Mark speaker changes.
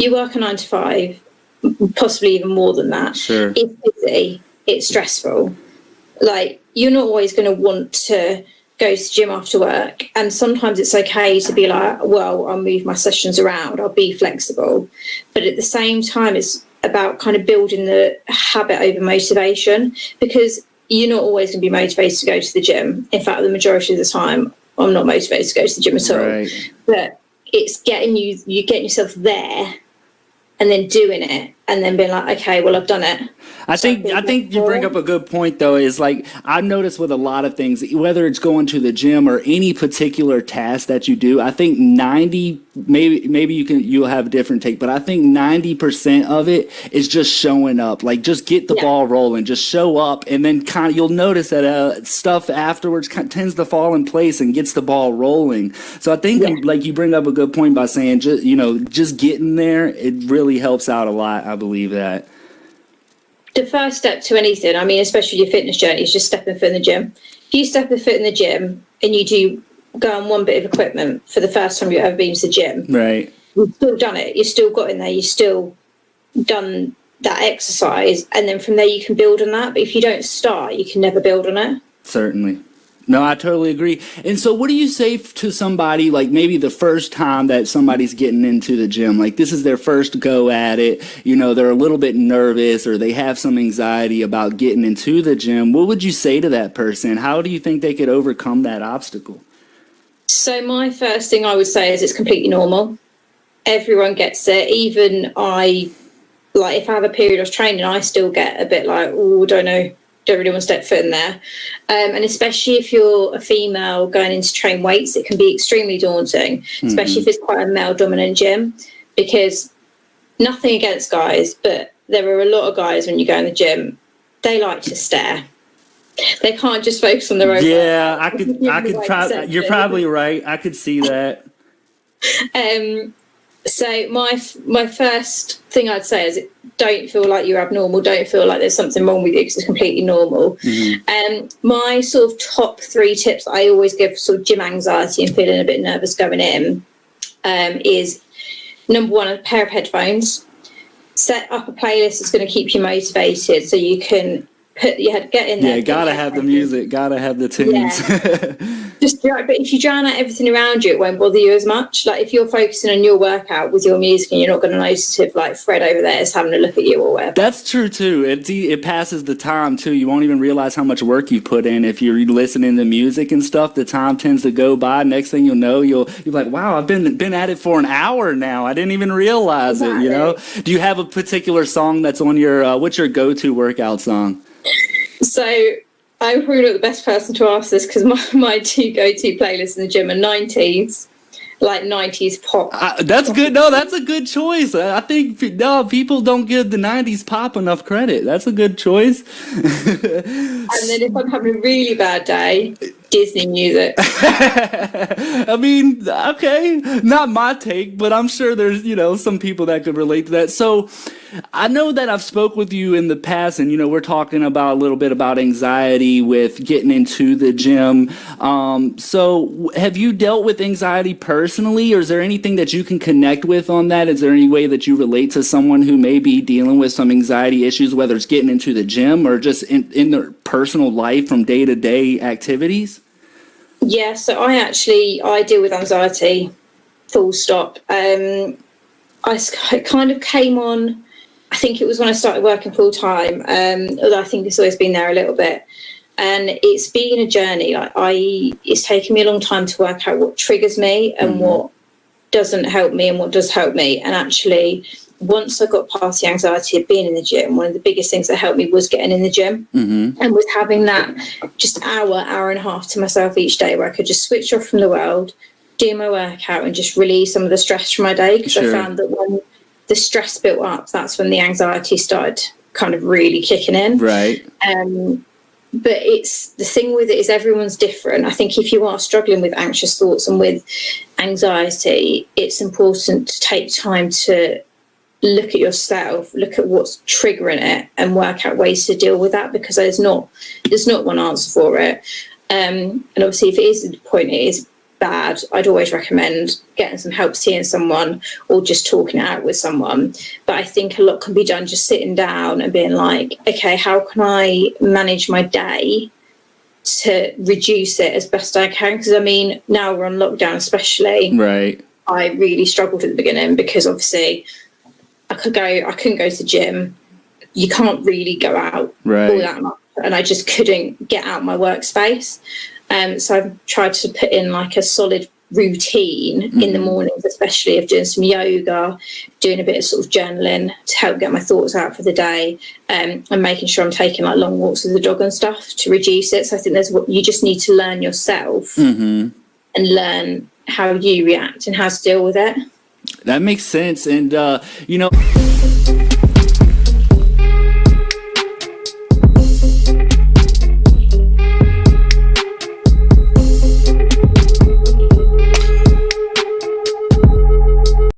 Speaker 1: you work a 9 to 5, possibly even more than that.
Speaker 2: Sure.
Speaker 1: It's busy, it's stressful. Like, you're not always going to want to go to the gym after work. And sometimes it's okay to be like, well, I'll move my sessions around, I'll be flexible. But at the same time, it's about kind of building the habit over motivation, because you're not always going to be motivated to go to the gym. In fact, the majority of the time, I'm not motivated to go to the gym at all.
Speaker 2: Right.
Speaker 1: But it's getting yourself there and then doing it and then being like, okay, well, I've done it.
Speaker 2: I think you bring up a good point, though, is like I've noticed with a lot of things, whether it's going to the gym or any particular task that you do, I think 90, maybe you'll have a different take, but I think 90% of it is just showing up. Like, just get the ball rolling, just show up, and then kind of you'll notice that stuff afterwards tends to fall in place and gets the ball rolling. So I think like you bring up a good point by saying just getting there, it really helps out a lot. I believe that.
Speaker 1: The first step to anything, I mean, especially your fitness journey, is just stepping foot in the gym. If you step a foot in the gym and you do go on one bit of equipment for the first time you've ever been to the gym,
Speaker 2: right,
Speaker 1: you've still done it. You've still got in there. You've still done that exercise. And then from there you can build on that. But if you don't start, you can never build on it.
Speaker 2: Certainly. No, I totally agree. And so what do you say to somebody, like maybe the first time that somebody's getting into the gym, like this is their first go at it, they're a little bit nervous or they have some anxiety about getting into the gym. What would you say to that person? How do you think they could overcome that obstacle?
Speaker 1: So my first thing I would say is it's completely normal. Everyone gets it. Even if I have a period of training, I still get a bit like, oh, don't know. Don't really want to step foot in there. And especially if you're a female going in to train weights, it can be extremely daunting, especially if it's quite a male dominant gym, because nothing against guys, but there are a lot of guys when you go in the gym, they like to stare. They can't just focus on their own.
Speaker 2: Yeah, I could try. You're probably right. I could see that.
Speaker 1: So my first thing I'd say is don't feel like you're abnormal. Don't feel like there's something wrong with you, because it's completely normal. My sort of top 3 tips I always give sort of gym anxiety and feeling a bit nervous going in is, number 1, a pair of headphones. Set up a playlist that's going to keep you motivated, so you can get in there.
Speaker 2: Yeah, gotta have the music, gotta have the tunes.
Speaker 1: But if you drown out everything around you, it won't bother you as much. Like, if you're focusing on your workout with your music, and you're not going to notice if like Fred over there is having a look at you or whatever.
Speaker 2: That's true too. It passes the time too. You won't even realize how much work you put in if you're listening to music and stuff. The time tends to go by. Next thing you'll know, you'll be like, wow, I've been at it for an hour now. I didn't even realize it. Do you have a particular song that's on your what's your go-to workout song?
Speaker 1: So I'm probably not the best person to ask this, because my 2 go-to playlists in the gym are 90s, like 90s pop.
Speaker 2: That's good. No, that's a good choice. I think people don't give the 90s pop enough credit. That's a good choice.
Speaker 1: And then if I'm having a really bad day, Disney music.
Speaker 2: I mean, okay, not my take, but I'm sure there's, some people that could relate to that. So I know that I've spoke with you in the past, and, we're talking about a little bit about anxiety with getting into the gym. So have you dealt with anxiety personally, or is there anything that you can connect with on that? Is there any way that you relate to someone who may be dealing with some anxiety issues, whether it's getting into the gym or just in their personal life from day-to-day activities?
Speaker 1: Yeah, so I deal with anxiety, full stop. I kind of came on, I think it was when I started working full time, although I think it's always been there a little bit. And it's been a journey. It's taken me a long time to work out what triggers me and what doesn't help me and what does help me. And actually, once I got past the anxiety of being in the gym, one of the biggest things that helped me was getting in the gym and was having that just hour and a half to myself each day where I could just switch off from the world, do my workout and just release some of the stress from my day. Because I found that when the stress built up, that's when the anxiety started kind of really kicking in.
Speaker 2: Right.
Speaker 1: But it's the thing with it is everyone's different. I think if you are struggling with anxious thoughts and with anxiety, it's important to take time to look at yourself, look at what's triggering it and work out ways to deal with that, because there's not one answer for it. And obviously if it is the point, it is bad, I'd always recommend getting some help, seeing someone, or just talking it out with someone. But I think a lot can be done just sitting down and being like, okay, how can I manage my day to reduce it as best I can? Because I mean, now we're on lockdown, especially.
Speaker 2: Right.
Speaker 1: I really struggled at the beginning because obviously I couldn't go to the gym. You can't really go out all that much, and I just couldn't get out my workspace. So I've tried to put in like a solid routine in the mornings, especially of doing some yoga, doing a bit of sort of journaling to help get my thoughts out for the day, and making sure I'm taking like long walks with the dog and stuff to reduce it. So I think there's what you just need to learn yourself and learn how you react and how to deal with it.
Speaker 2: That makes sense. And, you know...